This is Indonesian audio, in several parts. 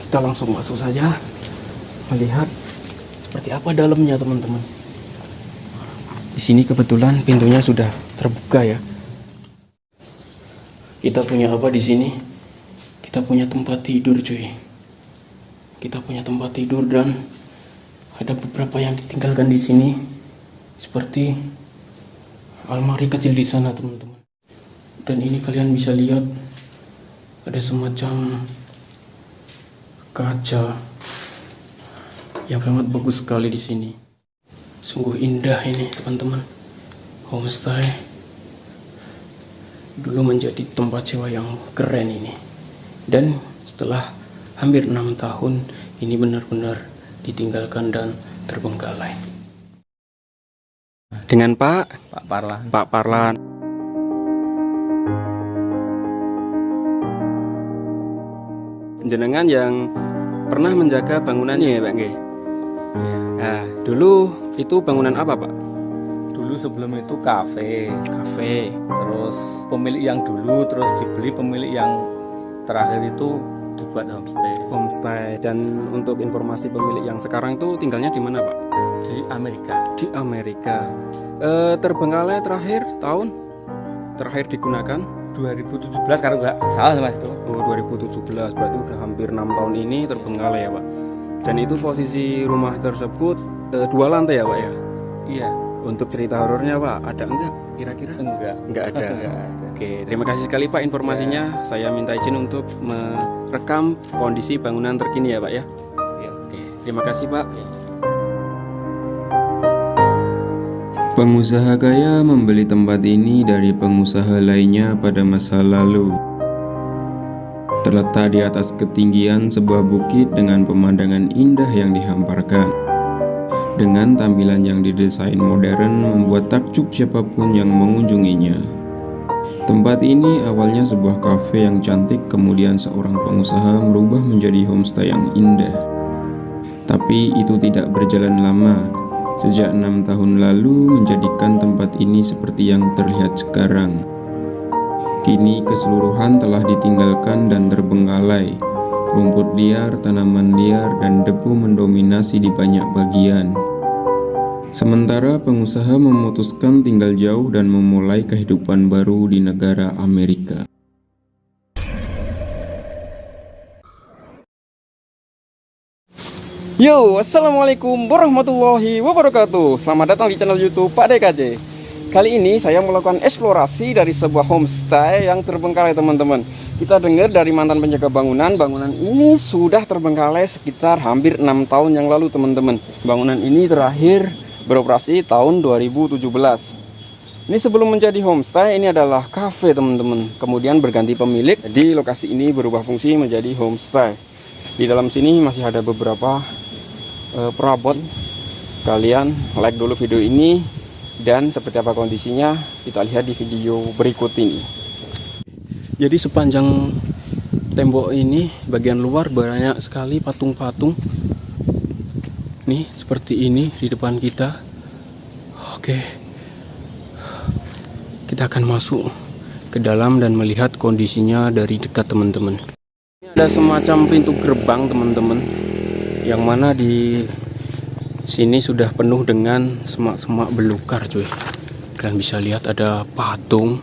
kita langsung masuk saja melihat seperti apa dalamnya teman-teman. Di sini kebetulan pintunya sudah terbuka ya. Kita punya apa di sini? Kita punya tempat tidur cuy. Kita punya tempat tidur dan ada beberapa yang ditinggalkan di sini, seperti almari kecil di sana teman-teman. Dan ini kalian bisa lihat ada semacam kaca yang sangat bagus sekali di sini. Sungguh indah ini teman-teman. Homestay dulu menjadi tempat sewa yang keren ini. Dan setelah hampir 6 tahun ini benar-benar ditinggalkan dan terbengkalai. Dengan Pak Parlan. Jenengan yang pernah menjaga bangunannya ya Pak Nggih? Nah, dulu itu bangunan apa Pak? Dulu sebelum itu kafe. Terus Pemilik yang dulu terus dibeli, pemilik yang terakhir itu dibuat homestay. Dan untuk informasi pemilik yang sekarang itu tinggalnya di mana Pak? di Amerika. Di Amerika. Terbengkalai terakhir digunakan 2017 kalau nggak salah Mas itu. Oh, 2017 berarti udah hampir 6 tahun ini terbengkalai ya Pak. Dan itu posisi rumah tersebut 2 lantai ya Pak ya? Iya. Untuk cerita horornya Pak, ada enggak kira-kira? Enggak ada. Enggak ada. Oke, terima kasih sekali Pak informasinya. Saya minta izin untuk merekam kondisi bangunan terkini ya Pak ya. Iya. Oke, terima kasih Pak. Pengusaha kaya membeli tempat ini dari pengusaha lainnya pada masa lalu. Terletak di atas ketinggian sebuah bukit dengan pemandangan indah yang dihamparkan. Dengan tampilan yang didesain modern membuat takjub siapapun yang mengunjunginya. Tempat ini awalnya sebuah kafe yang cantik, kemudian seorang pengusaha merubah menjadi homestay yang indah. Tapi itu tidak berjalan lama. Sejak 6 tahun lalu menjadikan tempat ini seperti yang terlihat sekarang. Kini keseluruhan telah ditinggalkan dan terbengkalai. Rumput liar, tanaman liar, dan debu mendominasi di banyak bagian. Sementara pengusaha memutuskan tinggal jauh dan memulai kehidupan baru di negara Amerika. Yo, assalamualaikum warahmatullahi wabarakatuh. Selamat datang di channel YouTube Pak DKJ. Kali ini saya melakukan eksplorasi dari sebuah homestay yang terbengkalai teman-teman. Kita dengar dari mantan penjaga bangunan ini sudah terbengkalai sekitar hampir 6 tahun yang lalu teman-teman. Bangunan ini terakhir beroperasi tahun 2017. Ini sebelum menjadi homestay, ini adalah cafe teman-teman. Kemudian berganti pemilik, jadi lokasi ini berubah fungsi menjadi homestay. Di dalam sini masih ada beberapa perabot. Kalian like dulu video ini, dan seperti apa kondisinya kita lihat di video berikut ini. Jadi sepanjang tembok ini bagian luar banyak sekali patung-patung. Nih seperti ini di depan kita. Oke, kita akan masuk ke dalam dan melihat kondisinya dari dekat teman-teman. Ada semacam pintu gerbang teman-teman, yang mana di sini sudah penuh dengan semak-semak belukar cuy. Kalian bisa lihat ada patung.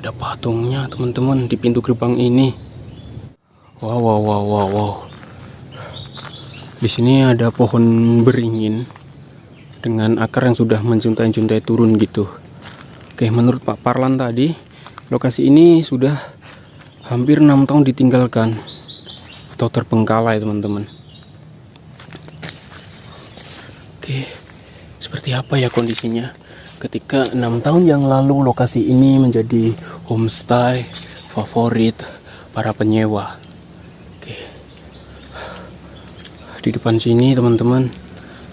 Ada patungnya teman-teman di pintu gerbang ini. Wow. Di sini ada pohon beringin dengan akar yang sudah menjuntai-juntai turun gitu. Oke, menurut Pak Parlan tadi, lokasi ini sudah hampir 6 tahun ditinggalkan atau terbengkalai teman-teman. Oke, seperti apa ya kondisinya ketika 6 tahun yang lalu lokasi ini menjadi homestay favorit para penyewa. Oke, di depan sini teman-teman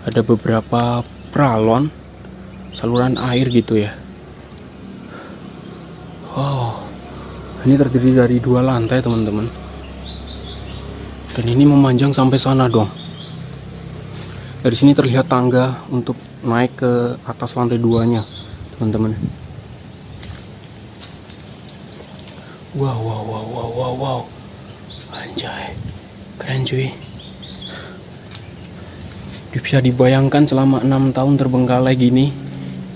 ada beberapa pralon, saluran air gitu ya. Wow, ini terdiri dari 2 lantai teman-teman, dan ini memanjang sampai sana dong. Dari sini terlihat tangga untuk naik ke atas lantai 2-nya teman-teman. Wow. Anjay, keren cuy. Bisa dibayangkan selama 6 tahun terbengkalai gini,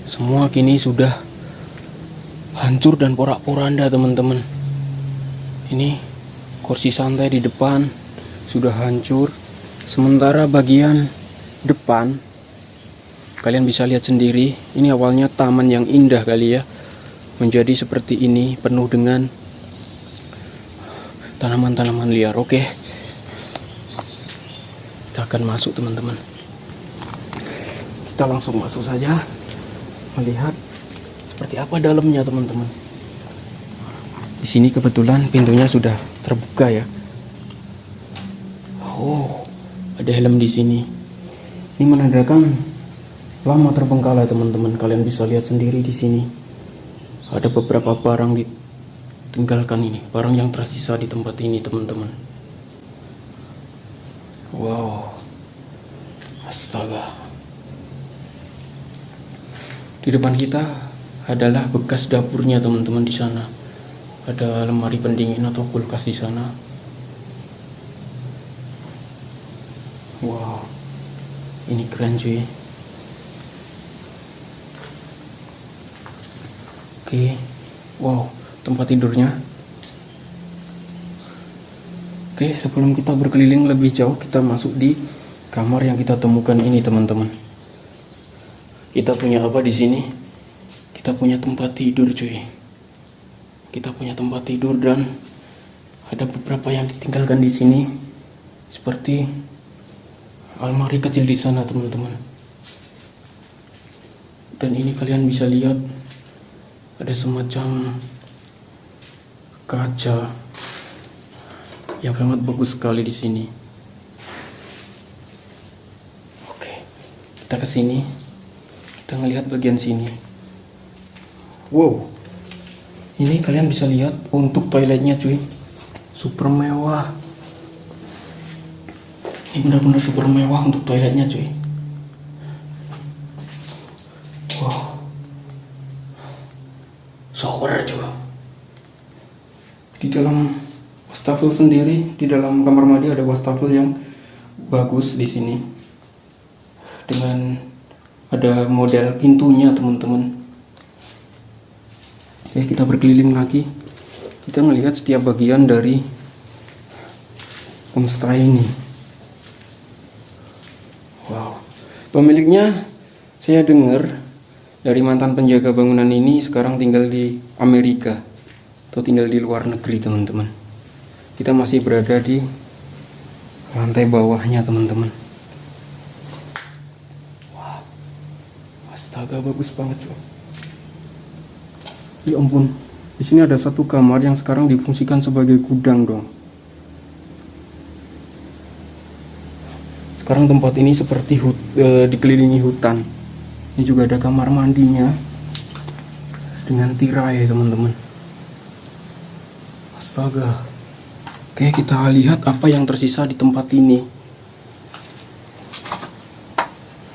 semua kini sudah hancur dan porak-poranda teman-teman. Ini kursi santai di depan sudah hancur, sementara bagian depan kalian bisa lihat sendiri, ini awalnya taman yang indah kali ya, menjadi seperti ini, penuh dengan tanaman-tanaman liar. Oke, kita akan masuk teman-teman. Kita langsung masuk saja, melihat seperti apa dalamnya teman-teman. Di sini kebetulan pintunya sudah terbuka ya. Oh, ada helm di sini. Ini menandakan lama terbengkalai teman-teman. Kalian bisa lihat sendiri di sini. Ada beberapa barang ditinggalkan ini, barang yang tersisa di tempat ini teman-teman. Wow, astaga. Di depan kita adalah bekas dapurnya teman-teman di sana. Ada lemari pendingin atau kulkas di sana. Wow, ini keren cuy. Oke, wow, tempat tidurnya. Oke, sebelum kita berkeliling lebih jauh, kita masuk di kamar yang kita temukan ini teman-teman. Kita punya apa di sini? Kita punya tempat tidur cuy. Kita punya tempat tidur dan ada beberapa yang ditinggalkan di sini, seperti almari kecil di sana teman-teman. Dan ini kalian bisa lihat ada semacam kaca yang sangat bagus sekali di sini. Oke, kita ke sini. Kita ngelihat bagian sini. Wow, ini kalian bisa lihat untuk toiletnya cuy, super mewah. Ini benar-benar super mewah untuk toiletnya cuy. Wow, shower cuy. Di dalam wastafel sendiri, di dalam kamar mandi ada wastafel yang bagus di sini, dengan ada model pintunya teman-teman. Oke, kita berkeliling lagi. Kita melihat setiap bagian dari homestay ini. Wow, pemiliknya saya dengar dari mantan penjaga bangunan ini sekarang tinggal di Amerika atau tinggal di luar negeri teman-teman. Kita masih berada di lantai bawahnya teman-teman. Astaga, bagus banget cuy. Ya ampun, di sini ada satu kamar yang sekarang difungsikan sebagai gudang dong. Sekarang tempat ini seperti dikelilingi hutan. Ini juga ada kamar mandinya dengan tirai teman-teman. Astaga. Oke, kita lihat apa yang tersisa di tempat ini.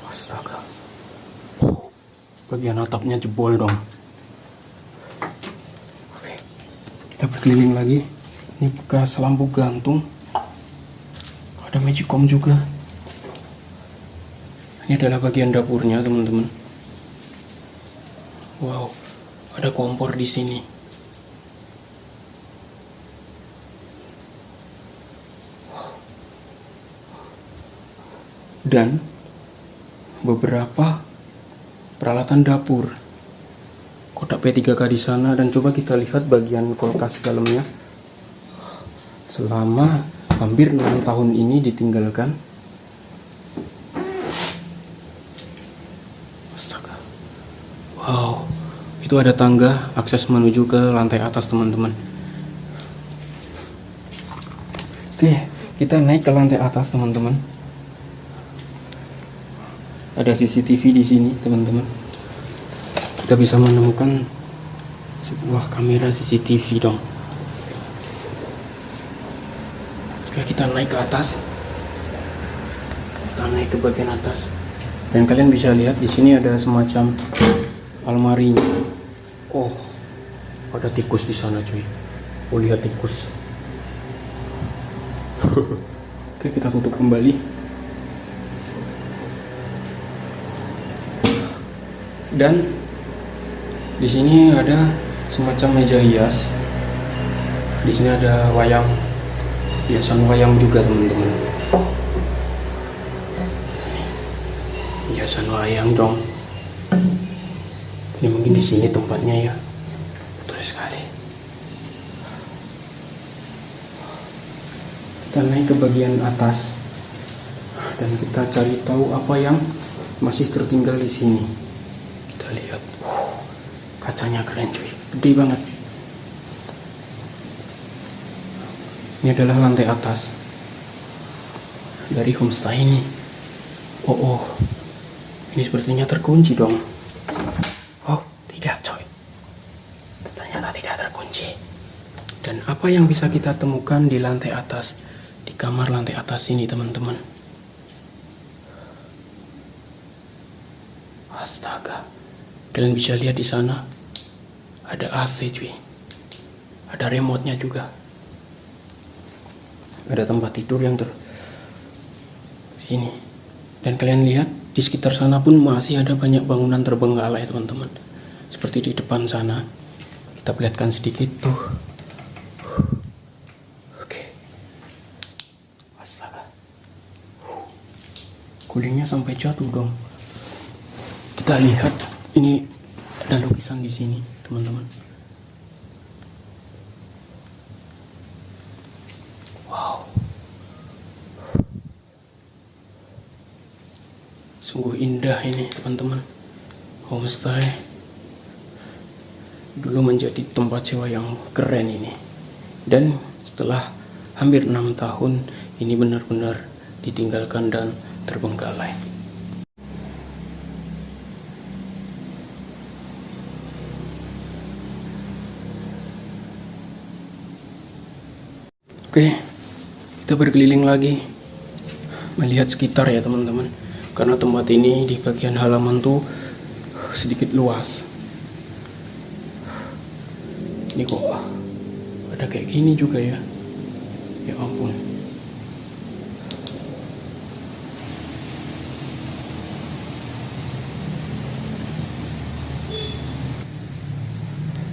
Astaga. Bagian atapnya jebol dong. Oke, kita berkeliling lagi. Ini bekas lampu gantung. Ada magicom juga. Ini adalah bagian dapurnya teman-teman. Wow, ada kompor di sini. Dan beberapa peralatan dapur, kotak P3K di sana, dan coba kita lihat bagian kulkas dalamnya. Selama hampir 6 tahun ini ditinggalkan. Astaga. Wow, itu ada tangga akses menuju ke lantai atas teman-teman. Oke, kita naik ke lantai atas teman-teman. Ada CCTV di sini teman-teman. Kita bisa menemukan sebuah kamera CCTV dong. Oke, kita naik ke atas. Kita naik ke bagian atas. Dan kalian bisa lihat di sini ada semacam almarinya. Oh, ada tikus di sana cuy. Oh, lihat tikus. Oke, kita tutup kembali. Dan di sini ada semacam meja hias. Di sini ada wayang, hiasan wayang juga teman-teman. Hiasan wayang dong. Ini mungkin di sini tempatnya ya. Betul sekali. Kita naik ke bagian atas dan kita cari tahu apa yang masih tertinggal di sini. Kita lihat, kacanya keren cuy, gede banget. Ini adalah lantai atas dari homestay ini. Oh, ini sepertinya terkunci dong. Oh, tidak coy, ternyata tidak terkunci. Dan apa yang bisa kita temukan di lantai atas, di kamar lantai atas ini teman-teman? Astaga, kalian bisa lihat di sana ada AC cuy, ada remote-nya juga, ada tempat tidur yang sini. Dan kalian lihat di sekitar sana pun masih ada banyak bangunan terbengkalai teman-teman, seperti di depan sana. Kita perlihatkan sedikit tuh. Oke, astaga, gulingnya sampai jatuh dong. Kita lihat, ini ada lukisan di sini teman-teman. Wow, sungguh indah ini teman-teman. Homestay dulu menjadi tempat sewa yang keren ini, dan setelah hampir 6 tahun ini benar-benar ditinggalkan dan terbengkalai. Oke, kita berkeliling lagi melihat sekitar ya teman-teman, karena tempat ini di bagian halaman tuh sedikit luas. Ini kok ada kayak gini juga ya, ya ampun.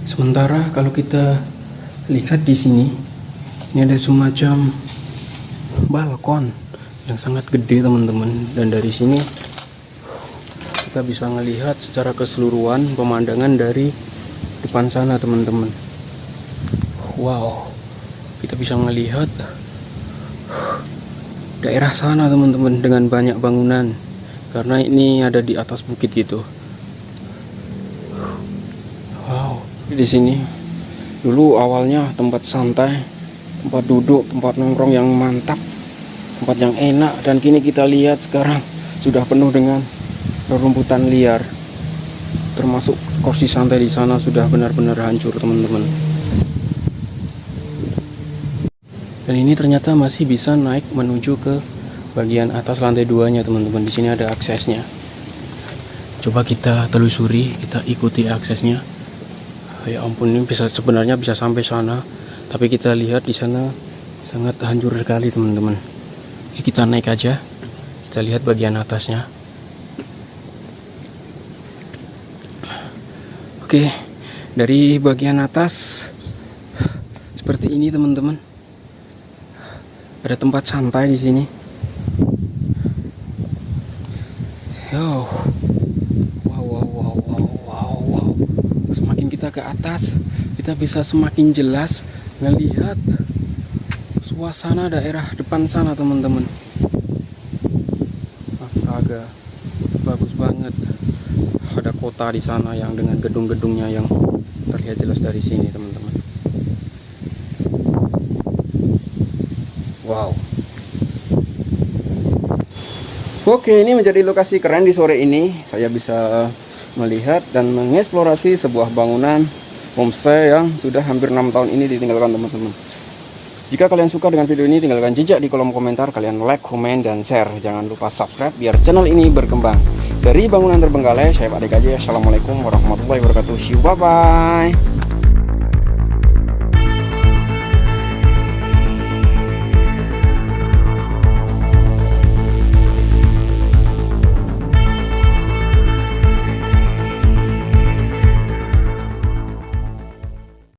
Sementara kalau kita lihat di sini, ini ada semacam balkon yang sangat gede teman-teman, dan dari sini kita bisa melihat secara keseluruhan pemandangan dari depan sana teman-teman. Wow, kita bisa melihat daerah sana teman-teman dengan banyak bangunan, karena ini ada di atas bukit gitu. Wow, di sini dulu awalnya tempat santai, tempat duduk, tempat nongkrong yang mantap, tempat yang enak, dan kini kita lihat sekarang sudah penuh dengan rerumputan liar, termasuk kursi santai di sana sudah benar-benar hancur teman-teman. Dan ini ternyata masih bisa naik menuju ke bagian atas lantai 2-nya teman-teman. Di sini ada aksesnya. Coba kita telusuri, kita ikuti aksesnya. Ya ampun, ini sebenarnya bisa sampai sana, tapi kita lihat di sana sangat hancur sekali teman-teman. Oke, kita naik aja, kita lihat bagian atasnya. Oke, dari bagian atas seperti ini teman-teman. Ada tempat santai di sini. Yo, wow. Semakin kita ke atas, kita bisa semakin jelas melihat suasana daerah depan sana teman-teman. Astaga, bagus banget. Ada kota di sana yang dengan gedung-gedungnya yang terlihat jelas dari sini teman-teman. Wow. Oke, ini menjadi lokasi keren di sore ini. Saya bisa melihat dan mengeksplorasi sebuah bangunan homestay yang sudah hampir 6 tahun ini ditinggalkan teman-teman. Jika kalian suka dengan video ini, tinggalkan jejak di kolom komentar. Kalian like, komen, dan share. Jangan lupa subscribe biar channel ini berkembang. Dari bangunan terbengkalai, saya Pak DKJ. Assalamualaikum warahmatullahi wabarakatuh. Bye bye.